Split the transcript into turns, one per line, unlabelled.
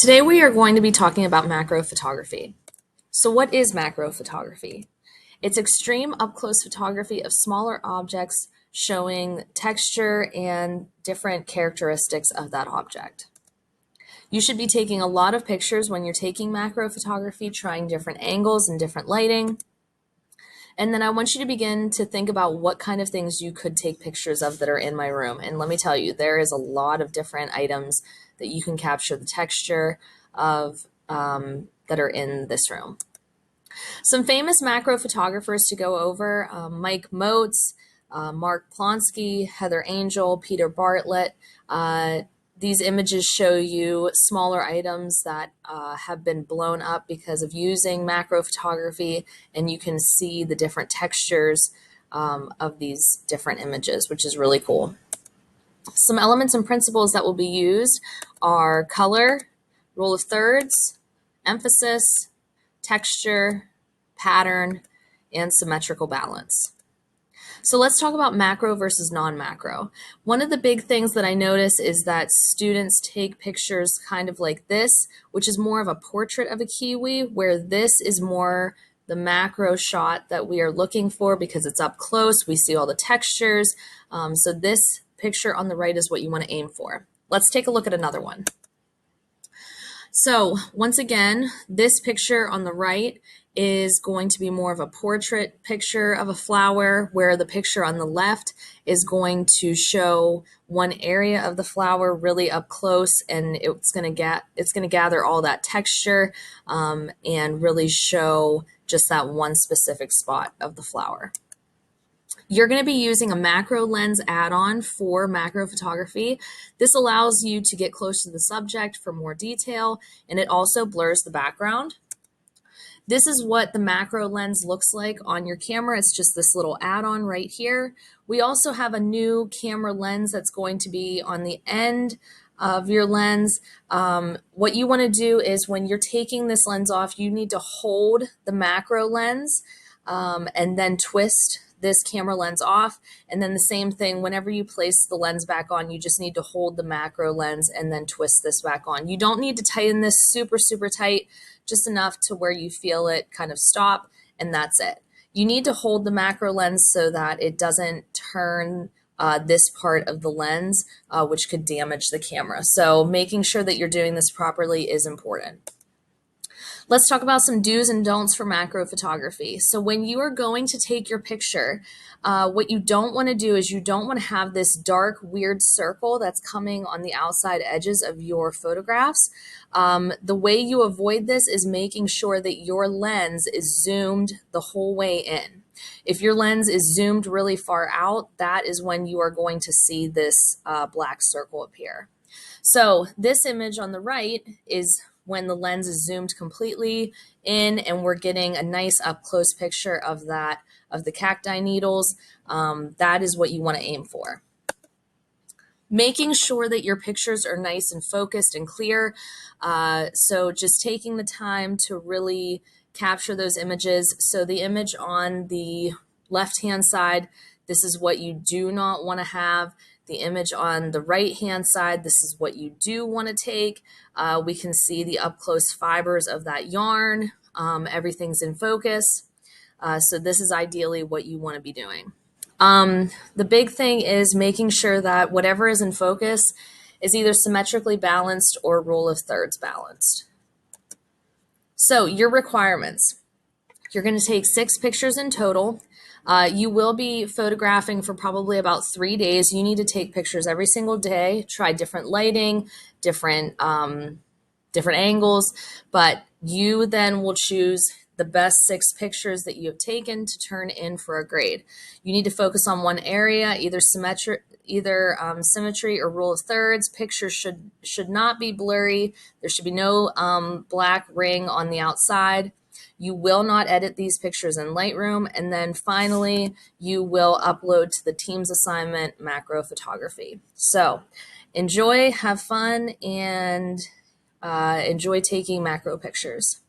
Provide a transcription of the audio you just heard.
Today we are going to be talking about macro photography. So what is macro photography? It's extreme up-close photography of smaller objects showing texture and different characteristics of that object. You should be taking a lot of pictures when you're taking macro photography, trying different angles and different lighting. And then I want you to begin to think about what kind of things you could take pictures of that are in my room. And let me tell you, there is a lot of different items that you can capture the texture of that are in this room. Some famous macro photographers to go over, Mike Moats, Mark Plonsky, Heather Angel, Peter Bartlett. These images show you smaller items that have been blown up because of using macro photography, and you can see the different textures of these different images, which is really cool. Some elements and principles that will be used are color, rule of thirds, emphasis, texture, pattern, and symmetrical balance. So let's talk about macro versus non-macro. One of the big things that I notice is that students take pictures kind of like this, which is more of a portrait of a kiwi, where this is more the macro shot that we are looking for because it's up close. We see all the textures. So this picture on the right is what you want to aim for. Let's take a look at another one. So once again, this picture on the right is going to be more of a portrait picture of a flower, where the picture on the left is going to show one area of the flower really up close, and it's going to gather all that texture and really show just that one specific spot of the flower. You're going to be using a macro lens add-on for macro photography. This allows you to get close to the subject for more detail, and it also blurs the background. This is what the macro lens looks like on your camera. It's just this little add-on right here. We also have a new camera lens that's going to be on the end of your lens. What you want to do is when you're taking this lens off, you need to hold the macro lens and then twist this camera lens off. And then the same thing, whenever you place the lens back on, you just need to hold the macro lens and then twist this back on. You don't need to tighten this super, super tight, just enough to where you feel it kind of stop, and that's it. You need to hold the macro lens so that it doesn't turn this part of the lens, which could damage the camera. So making sure that you're doing this properly is important. Let's talk about some do's and don'ts for macro photography. So when you are going to take your picture, what you don't want to do is you don't want to have this dark, weird circle that's coming on the outside edges of your photographs. The way you avoid this is making sure that your lens is zoomed the whole way in. If your lens is zoomed really far out, that is when you are going to see this black circle appear. So this image on the right is when the lens is zoomed completely in and we're getting a nice up close picture of the cacti needles. That is what you want to aim for. Making sure that your pictures are nice and focused and clear. So just taking the time to really capture those images. So the image on the left-hand side, this is what you do not want to have. The image on the right-hand side, this is what you do want to take. We can see the up-close fibers of that yarn. Everything's in focus. So this is ideally what you want to be doing. The big thing is making sure that whatever is in focus is either symmetrically balanced or rule of thirds balanced. So your requirements. You're going to take 6 pictures in total. You will be photographing for probably about 3 days. You need to take pictures every single day, try different lighting, different angles, but you then will choose the best 6 pictures that you have taken to turn in for a grade. You need to focus on one area, either symmetry or rule of thirds. Pictures should not be blurry. There should be no black ring on the outside. You will not edit these pictures in Lightroom. And then finally, you will upload to the team's assignment, macro photography. So enjoy, have fun, and enjoy taking macro pictures.